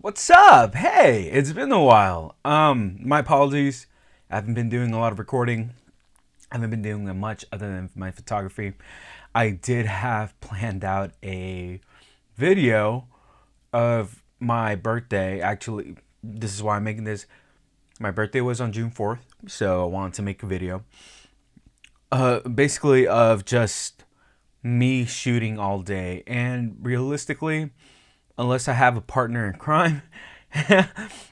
What's up? Hey, it's been a while. My apologies. I haven't been doing a lot of recording. I haven't been doing much other than my photography. I did have planned out a video of my birthday. Actually, this is why I'm making this. My birthday was on June 4th, so I wanted to make a video. Basically of just me shooting all day, and realistically, unless I have a partner in crime,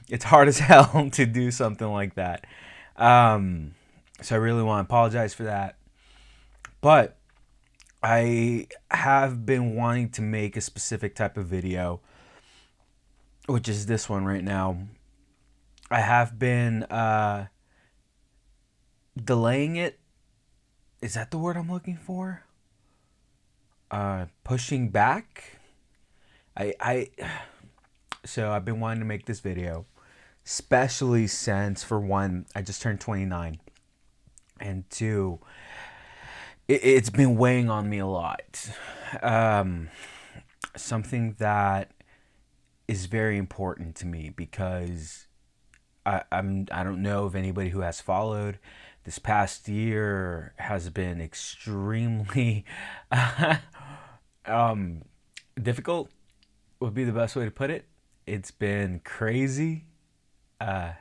it's hard as hell to do something like that. Um, so I really want to apologize for that. But I have been wanting to make a specific type of video, which is this one right now. I have been delaying it. Is that the word I'm looking for? Pushing back. I so I've been wanting to make this video, especially since, for one, I just turned 29, and two, it's been weighing on me a lot. Um, Something that is very important to me because I don't know if anybody who has followed this past year has been extremely um, difficult. Would be the best way to put it. It's been crazy. Uh,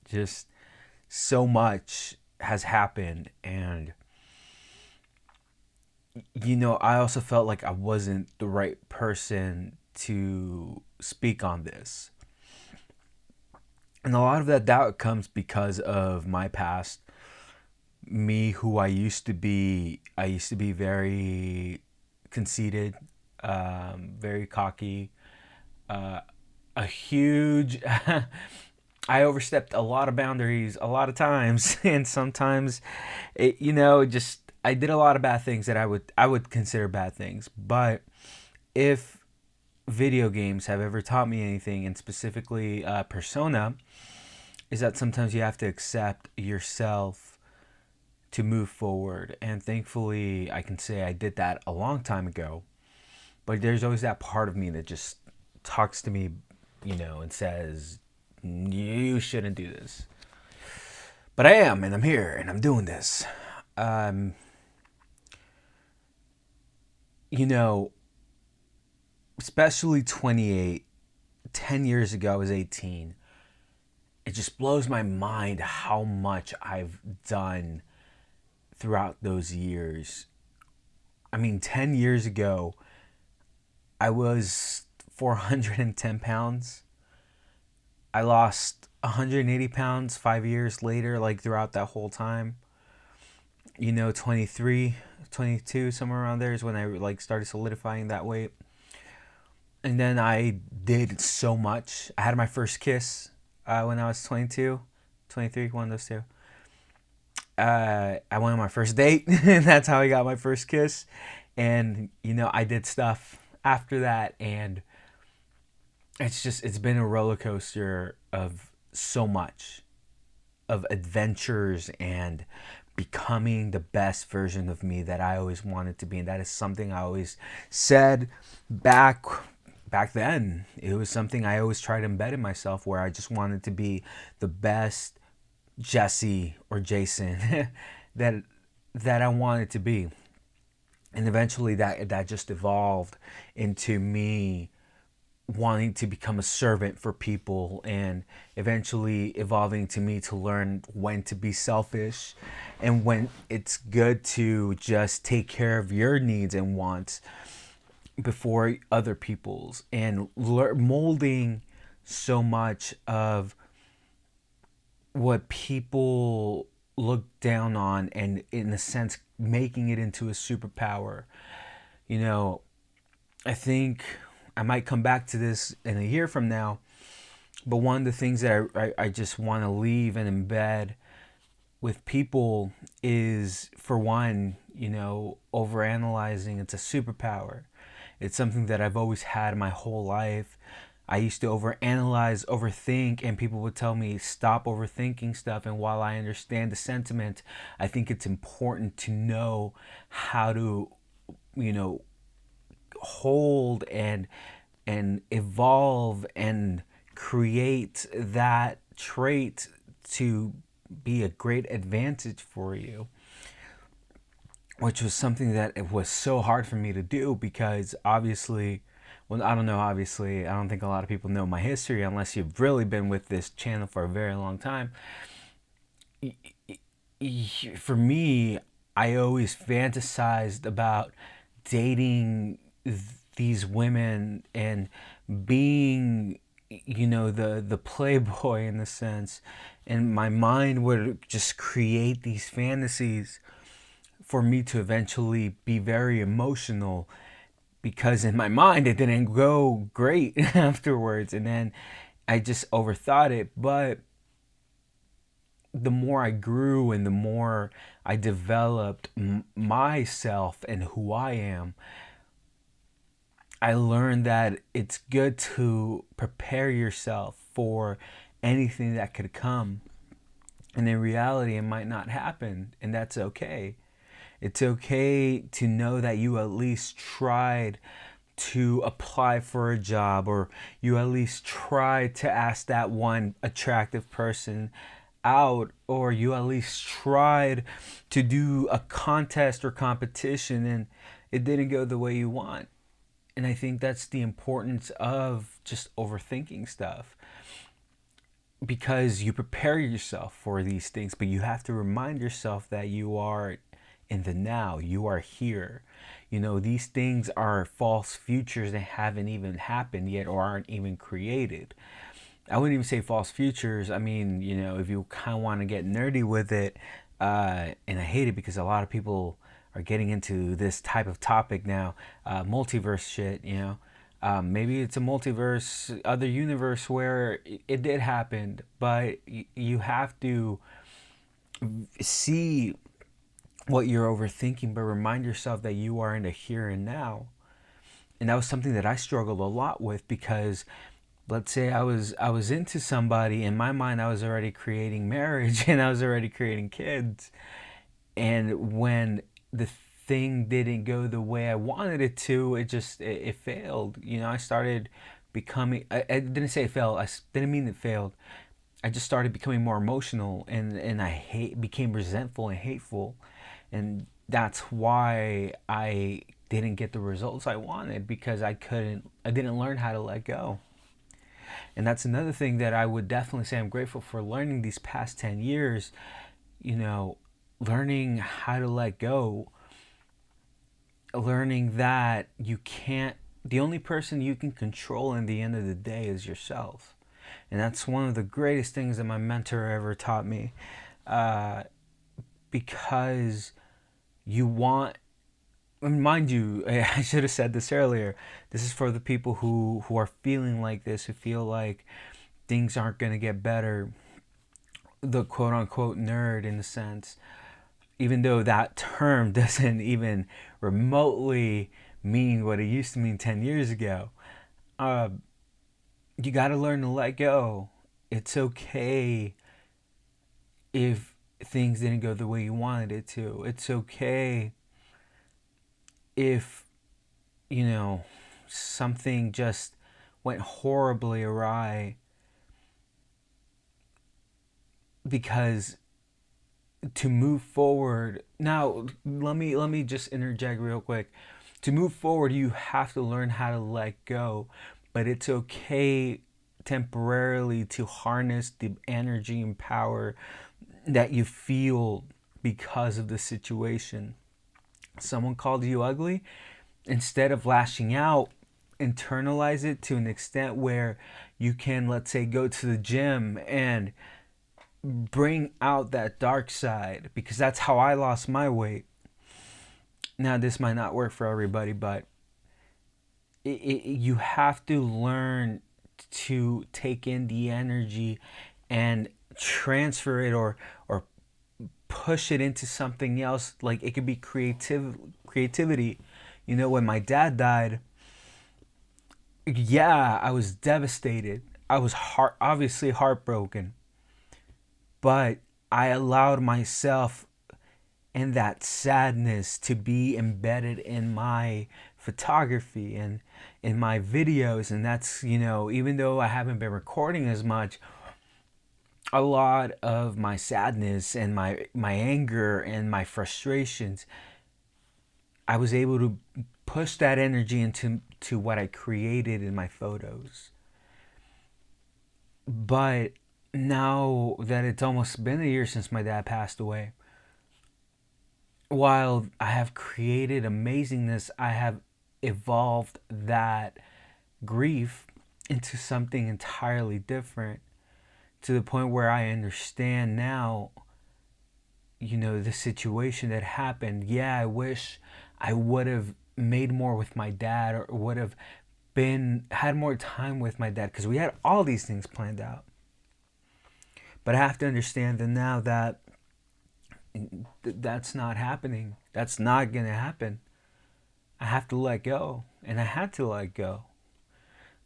just so much has happened, and I also felt like I wasn't the right person to speak on this. And a lot of that doubt comes because of my past. Me, who I used to be very conceited, very cocky, uh, a huge. I overstepped a lot of boundaries a lot of times, and sometimes, just I did a lot of bad things that I would consider bad things. But if video games have ever taught me anything, and specifically Persona, is that sometimes you have to accept yourself to move forward. And thankfully, I can say I did that a long time ago. But there's always that part of me that just talks to me, and says, you shouldn't do this. But I am, and I'm here, and I'm doing this. Um, you know, Especially 28, 10 years ago, I was 18. It just blows my mind how much I've done throughout those years. I mean, 10 years ago, I was 410 pounds. I lost 180 pounds 5 years later, like throughout that whole time. 23, 22, somewhere around there is when I like started solidifying that weight. And then I did so much. I had my first kiss when I was 22, 23, one of those two. I went on my first date, and that's how I got my first kiss. And I did stuff after that, and it's been a roller coaster of so much, of adventures and becoming the best version of me that I always wanted to be. And that is something I always said back then. It was something I always tried to embed in myself, where I just wanted to be the best Jesse or Jason that I wanted to be. And eventually that just evolved into me wanting to become a servant for people, and eventually evolving to me to learn when to be selfish and when it's good to just take care of your needs and wants before other people's, and molding so much of what people look down on, and in a sense making it into a superpower. you know I think I might come back to this in a year from now, but one of the things that I just want to leave and embed with people is, for one, overanalyzing. It's a superpower. It's something that I've always had my whole life. I used to overanalyze, overthink, and people would tell me stop overthinking stuff. And while I understand the sentiment, I think it's important to know how to, you know, hold and evolve and create that trait to be a great advantage for you, which was something that it was so hard for me to do because obviously, well, I don't know, obviously, I don't think a lot of people know my history unless you've really been with this channel for a very long time. For me, I always fantasized about dating these women and being, the playboy in the sense, and my mind would just create these fantasies for me to eventually be very emotional, because in my mind it didn't go great afterwards, and then I just overthought it. But the more I grew and the more I developed myself and who I am, I learned that it's good to prepare yourself for anything that could come. And in reality, it might not happen, and that's okay. It's okay to know that you at least tried to apply for a job, or you at least tried to ask that one attractive person out, or you at least tried to do a contest or competition and it didn't go the way you want. And I think that's the importance of just overthinking stuff, because you prepare yourself for these things, but you have to remind yourself that you are in the now, you are here. These things are false futures that haven't even happened yet or aren't even created. I wouldn't even say false futures. I mean, if you kind of want to get nerdy with it, and I hate it because a lot of people are getting into this type of topic now, multiverse shit. Maybe it's a multiverse, other universe where it did happen, but you have to see what you're overthinking, but remind yourself that you are in the here and now. And that was something that I struggled a lot with, because let's say I was into somebody, in my mind I was already creating marriage and I was already creating kids, and when the thing didn't go the way I wanted it to, it failed. I started becoming, I didn't say it failed, I didn't mean it failed. I just started becoming more emotional, and I became resentful and hateful, and that's why I didn't get the results I wanted, because I didn't learn how to let go. And that's another thing that I would definitely say I'm grateful for learning these past 10 years, you know, learning how to let go, learning that the only person you can control in the end of the day is yourself. And that's one of the greatest things that my mentor ever taught me. Uh, because you want, and mind you, I should have said this earlier. This is for the people who are feeling like this, who feel like things aren't going to get better. The quote unquote nerd, in a sense, even though that term doesn't even remotely mean what it used to mean 10 years ago. Uh, you got to learn to let go. It's okay if things didn't go the way you wanted it to. It's okay if, something just went horribly awry, because to move forward, now let me just interject real quick. To move forward, you have to learn how to let go, but it's okay temporarily to harness the energy and power that you feel because of the situation. Someone called you ugly, instead of lashing out, internalize it to an extent where you can, let's say, go to the gym and bring out that dark side, because that's how I lost my weight. Now, this might not work for everybody, but you have to learn to take in the energy and transfer it, or push it into something else. Like, it could be creativity. When my dad died, yeah, I was devastated. I was obviously heartbroken, but I allowed myself and that sadness to be embedded in my photography and in my videos. And that's, even though I haven't been recording as much, a lot of my sadness and my anger and my frustrations, I was able to push that energy into what I created in my photos. But now that it's almost been a year since my dad passed away, while I have created amazingness, I have evolved that grief into something entirely different, to the point where I understand now, the situation that happened. Yeah, I wish I would have made more with my dad, or would have been had more time with my dad, because we had all these things planned out. But I have to understand that now that that's not happening. That's not going to happen. I have to let go, and I had to let go.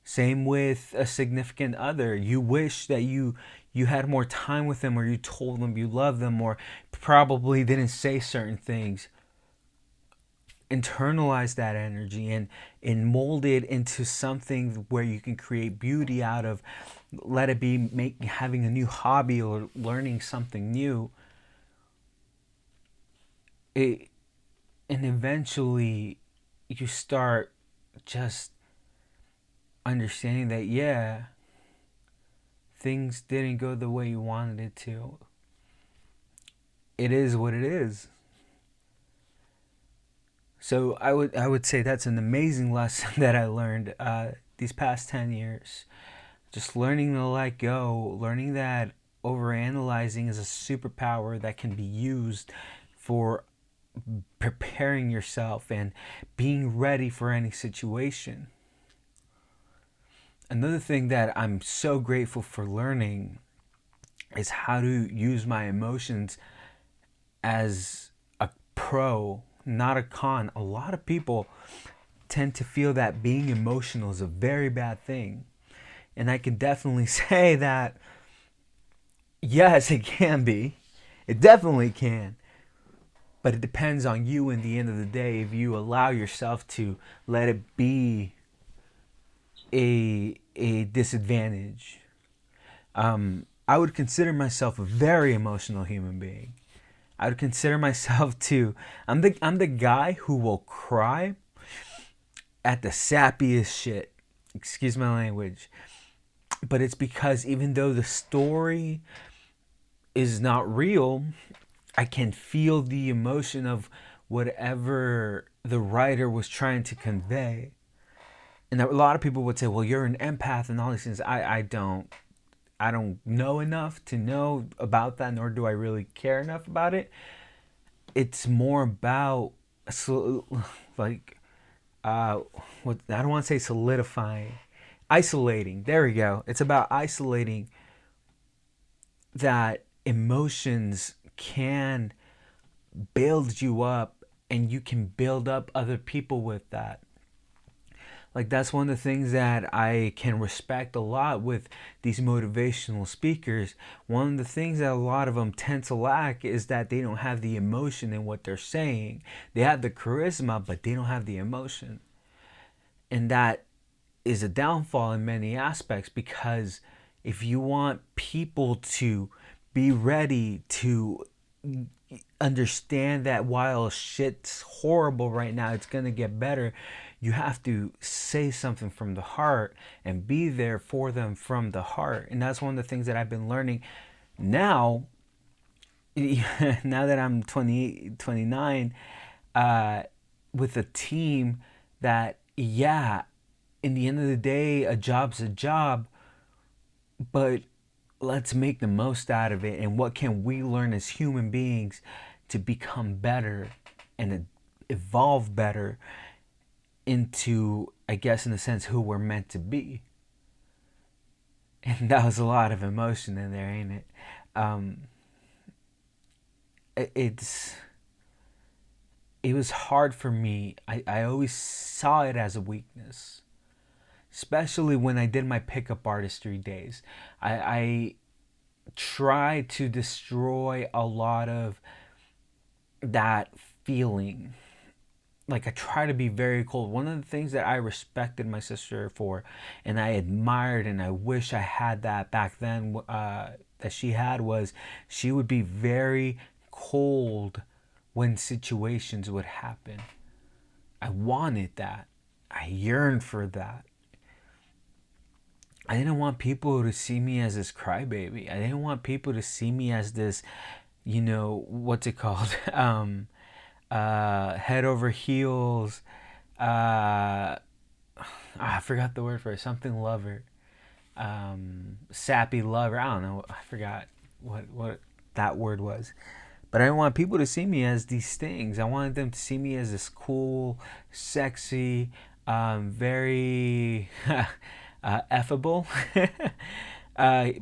Same with a significant other. You wish that you had more time with them, or you told them you love them, or probably didn't say certain things. Internalize that energy and mold it into something where you can create beauty out of. Let it be having a new hobby or learning something new. It, and eventually you start just understanding that, yeah, things didn't go the way you wanted it to. It is what it is. So I would say that's an amazing lesson that I learned these past 10 years. Just learning to let go, learning that overanalyzing is a superpower that can be used for preparing yourself and being ready for any situation. Another thing that I'm so grateful for learning is how to use my emotions as a pro, not a con. A lot of people tend to feel that being emotional is a very bad thing. And I can definitely say that, yes, it can be. It definitely can. But it depends on you in the end of the day, if you allow yourself to let it be a disadvantage. I would consider myself a very emotional human being. I would consider myself to I'm the guy who will cry at the sappiest shit. Excuse my language. But it's because even though the story is not real, I can feel the emotion of whatever the writer was trying to convey. And a lot of people would say, well, you're an empath and all these things. I don't know enough to know about that, nor do I really care enough about it. It's more about like what I don't want to say solidifying, isolating. There we go. It's about isolating that emotions can build you up, and you can build up other people with that. Like, that's one of the things that I can respect a lot with these motivational speakers. One of the things that a lot of them tend to lack is that they don't have the emotion in what they're saying. They have the charisma, but they don't have the emotion. And that is a downfall in many aspects, because if you want people to be ready to understand that while shit's horrible right now, it's going to get better, you have to say something from the heart and be there for them from the heart. And that's one of the things that I've been learning now. Now that I'm 28, 29, with a team, that, yeah, in the end of the day, a job's a job, but let's make the most out of it. And what can we learn as human beings to become better and evolve better into, I guess, in a sense, who we're meant to be. And that was a lot of emotion in there, ain't it? It's it was hard for me. I always saw it as a weakness, especially when I did my pickup artistry days. I tried to destroy a lot of that feeling. like I try to be very cold. One of the things that I respected my sister for, and I admired, and I wish I had that back then, that she had, was she would be very cold when situations would happen. I wanted that. I yearned for that. I didn't want people to see me as this crybaby. I didn't want people to see me as this, what's it called? Head over heels. I forgot the word for it. Something lover. Sappy lover. I don't know. I forgot what that word was. But I didn't want people to see me as these things. I wanted them to see me as this cool, sexy, very effable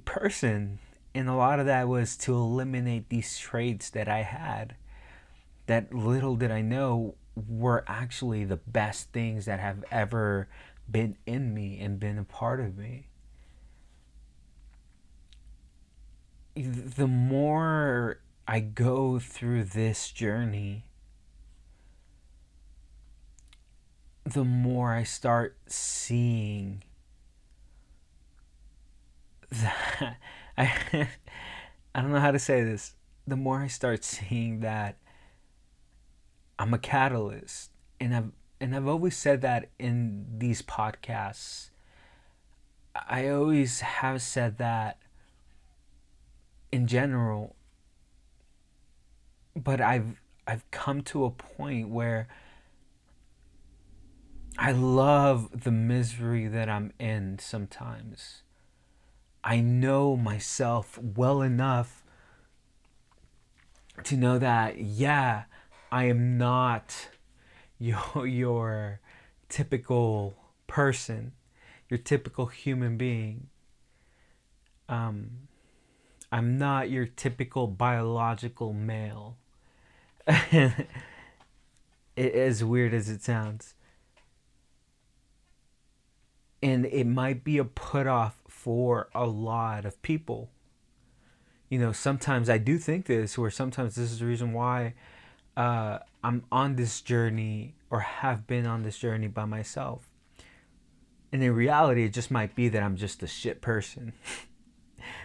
person. And a lot of that was to eliminate these traits that I had, that little did I know were actually the best things that have ever been in me and been a part of me. The more I go through this journey, the more I start seeing that I don't know how to say this. The more I start seeing that I'm a catalyst, and I've always said that in these podcasts. I always have said that in general, but I've come to a point where I love the misery that I'm in sometimes. I know myself well enough to know that, yeah, I am not your typical person, your typical human being. Um, I'm not your typical biological male. As weird as it sounds. And it might be a put off for a lot of people. Sometimes I do think this, or sometimes this is the reason why I'm on this journey, or have been on this journey by myself. And in reality, it just might be that I'm just a shit person.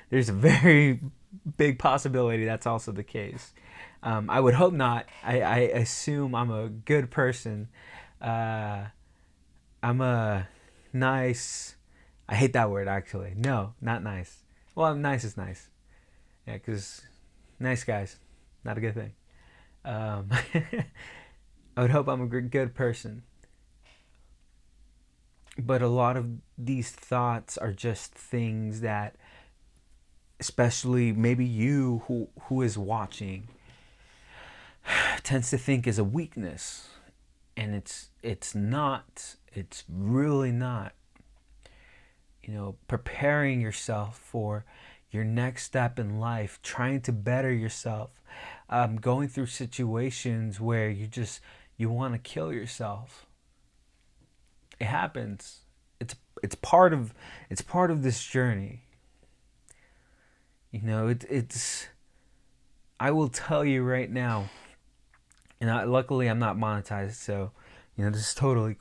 There's a very big possibility that's also the case. I would hope not. I assume I'm a good person. I'm a nice. I hate that word actually. No, not nice. Well, nice is nice. Yeah, because nice guys, not a good thing. Um, I would hope I'm a good person. But a lot of these thoughts are just things that, especially maybe you who is watching, tends to think is a weakness, and it's not. It's really not. Preparing yourself for your next step in life, trying to better yourself, going through situations where you want to kill yourself. It happens. It's part of this journey. It's. I will tell you right now, and luckily I'm not monetized, so this is totally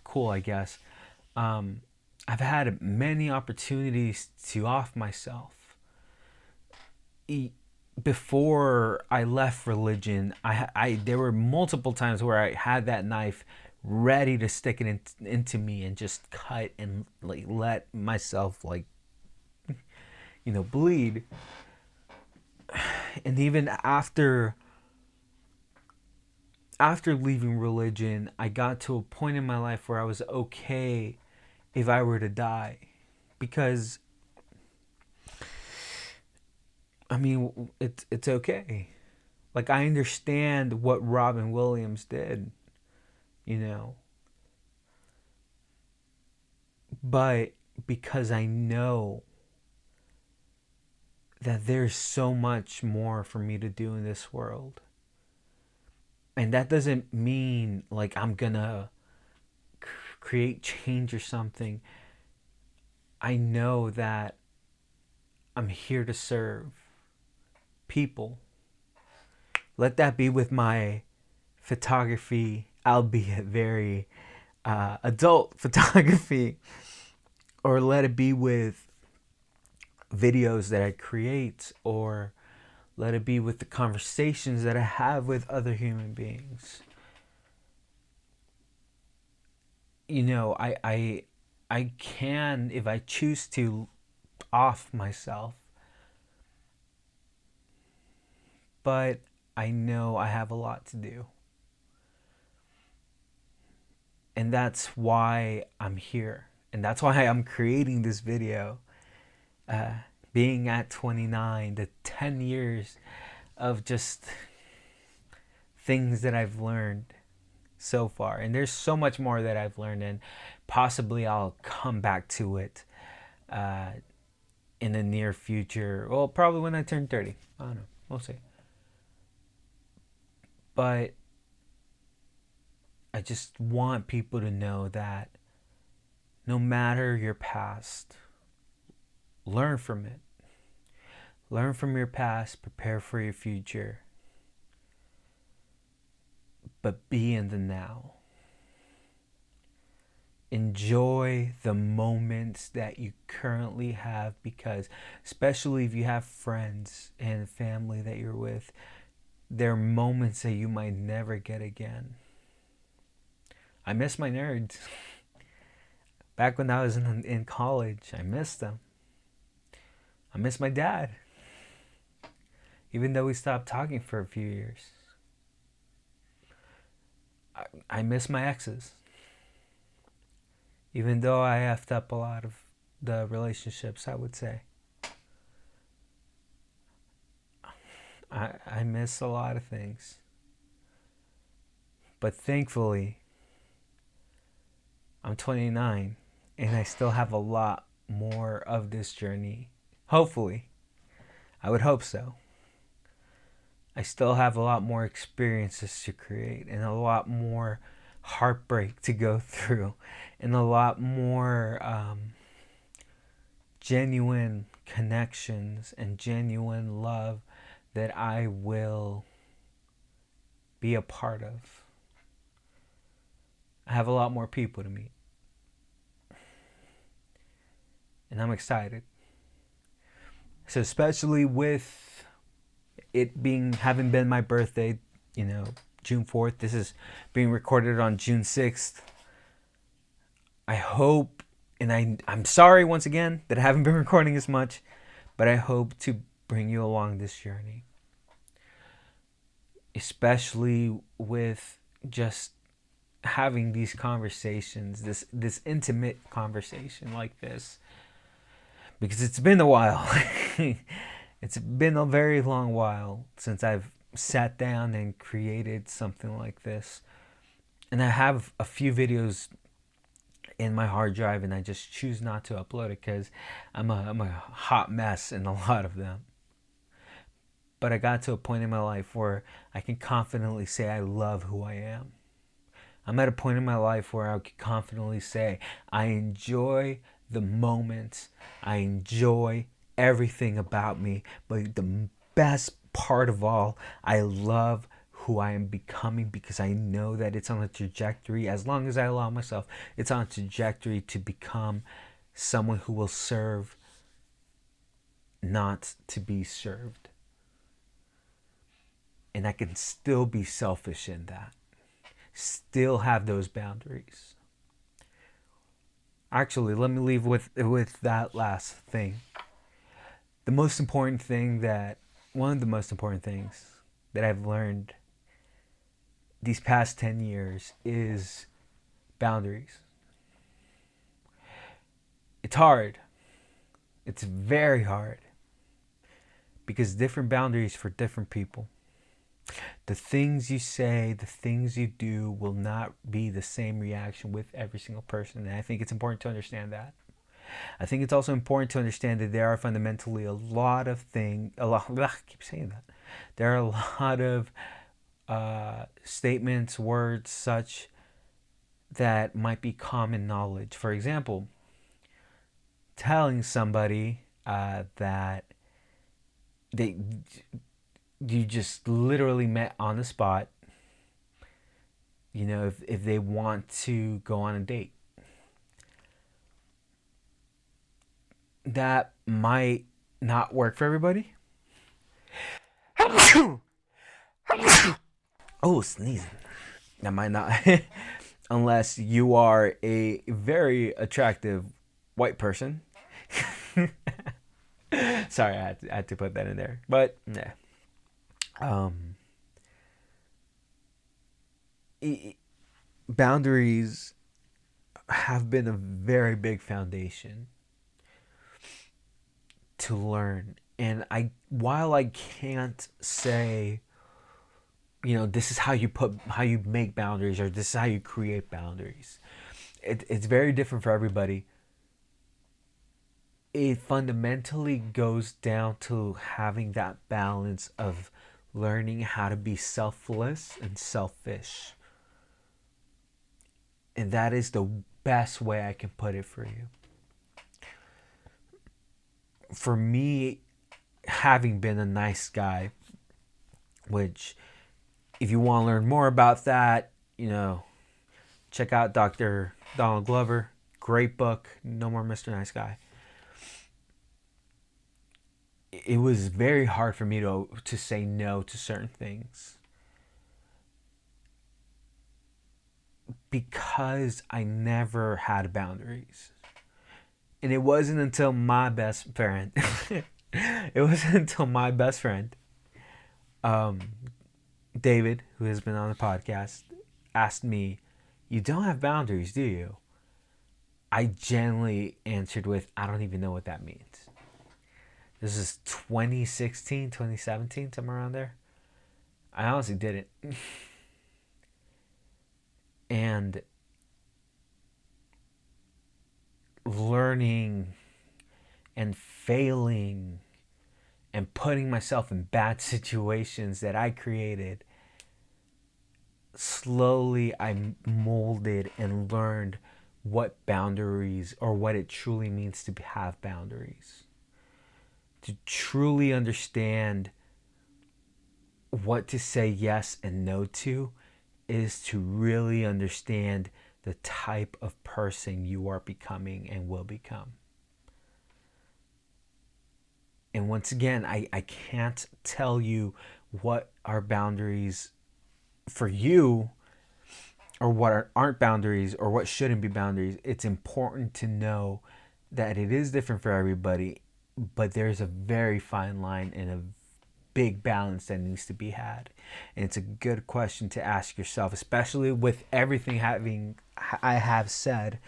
cool, I guess. Um, I've had many opportunities to off myself. Before I left religion, I there were multiple times where I had that knife ready to stick it into me and just cut and like let myself bleed. And even after leaving religion, I got to a point in my life where I was okay if I were to die, because I mean it's okay. Like, I understand what Robin Williams did, you know, but because I know that there's so much more for me to do in this world. And that doesn't mean like I'm gonna create change or something. I know that I'm here to serve people. Let that be with my photography. albeit very adult photography, or let it be with videos that I create, or let it be with the conversations that I have with other human beings. You know, I can, if I choose to, off myself, but I know I have a lot to do. And that's why I'm here. And that's why I'm creating this video. Uh, Being at 29, the 10 years of just things that I've learned so far. And there's so much more that I've learned, and possibly I'll come back to it uh, in the near future. Well, probably when I turn 30. I don't know. We'll see. But I just want people to know that no matter your past, learn from it. Learn from your past, prepare for your future, but be in the now. Enjoy the moments that you currently have, because especially if you have friends and family that you're with, there are moments that you might never get again. I miss my nerds. Back when I was in college, I missed them. I miss my dad, even though we stopped talking for a few years. I miss my exes, even though I effed up a lot of the relationships, I would say. I miss a lot of things. But thankfully, I'm 29 and I still have a lot more of this journey. Hopefully. I would hope so. I still have a lot more experiences to create, and a lot more heartbreak to go through, and a lot more genuine connections and genuine love that I will be a part of. I have a lot more people to meet, and I'm excited. So especially with it being having been my birthday, you know, June 4th. This is being recorded on June 6th. I hope, and I'm sorry once again that I haven't been recording as much, but I hope to bring you along this journey. Especially with just having these conversations, this intimate conversation like this, because it's been a while. It's been a very long while since I've sat down and created something like this. And I have a few videos in my hard drive, and I just choose not to upload it because I'm a hot mess in a lot of them. But I got to a point in my life where I can confidently say I love who I am. I'm at a point in my life where I can confidently say I enjoy the moments. I enjoy everything about me. But the best part of all, I love who I am becoming, because I know that it's on a trajectory, as long as I allow myself, it's on a trajectory to become someone who will serve, not to be served. And I can still be selfish in that. Still have those boundaries. Actually, let me leave with that last thing. The most important thing that one of the most important things that I've learned these past 10 years is boundaries. It's hard. It's very hard, because different boundaries for different people. The things you say, the things you do will not be the same reaction with every single person. And I think it's important to understand that. I think it's also important to understand that there are fundamentally a lot of things, I keep saying that. There are a lot of statements, words, such that might be common knowledge. For example, telling somebody that they you just literally met on the spot, if they want to go on a date, that might not work for everybody. Oh, sneezing. That might not, unless you are a very attractive white person. Sorry, I had to put that in there. But yeah, um, boundaries have been a very big foundation to learn. And while I can't say, this is how you make boundaries, or this is how you create boundaries. It's very different for everybody. It fundamentally goes down to having that balance of learning how to be selfless and selfish. And that is the best way I can put it for you. For me, having been a nice guy, which, if you want to learn more about that, check out Dr. Donald Glover. Great book, No More Mr. Nice Guy. It was very hard for me to say no to certain things because I never had boundaries. And it wasn't until my best friend, it wasn't until my best friend, um, David, who has been on the podcast, asked me, "You don't have boundaries, do you?" I genuinely answered with, "I don't even know what that means." This is 2016, 2017, somewhere around there. I honestly didn't. And learning and failing and putting myself in bad situations that I created, slowly I molded and learned what boundaries, or what it truly means to have boundaries. To truly understand what to say yes and no to is to really understand the type of person you are becoming and will become. And once again, I can't tell you what are boundaries for you, or what aren't boundaries, or what shouldn't be boundaries. It's important to know that it is different for everybody, but there's a very fine line and a big balance that needs to be had. And it's a good question to ask yourself, especially with everything I have said.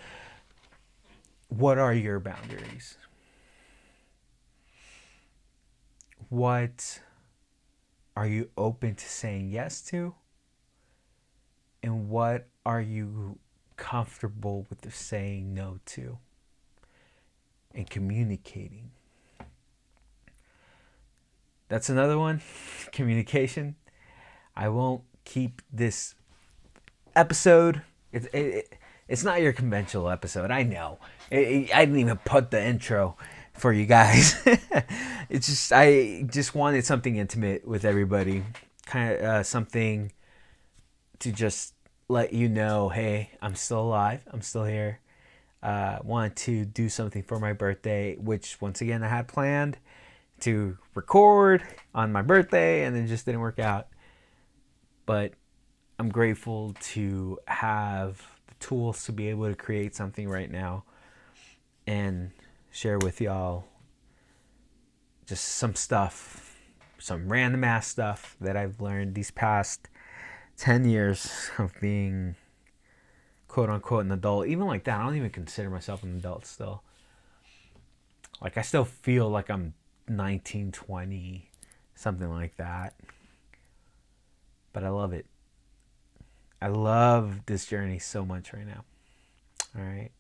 What are your boundaries? What are you open to saying yes to? And what are you comfortable with saying no to and communicating? That's another one. Communication. I won't keep this episode. It's not your conventional episode. I know. I didn't even put the intro for you guys. I just wanted something intimate with everybody. Kind of something to just let you know, hey, I'm still alive. I'm still here. Wanted to do something for my birthday, which once again I had planned to record on my birthday, and it just didn't work out. But I'm grateful to have the tools to be able to create something right now and share with y'all just some stuff, some random ass stuff that I've learned these past 10 years of being quote unquote an adult. Even like that, I don't even consider myself an adult still. Like, I still feel like I'm 19, 20, something like that. But I love it. I love this journey so much right now. All right.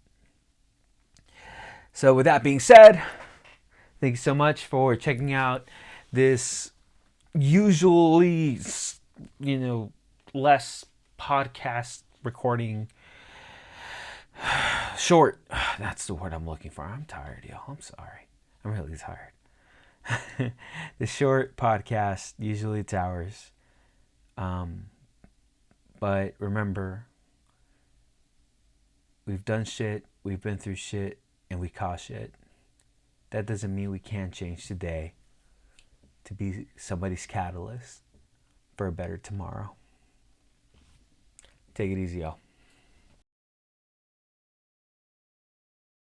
So with that being said, thank you so much for checking out this usually, less podcast recording. Short. That's the word I'm looking for. I'm tired, y'all. I'm sorry. I'm really tired. The short podcast, usually it's hours. But remember, we've done shit, we've been through shit, and we caused shit. That doesn't mean we can't change today to be somebody's catalyst for a better tomorrow. Take it easy, y'all.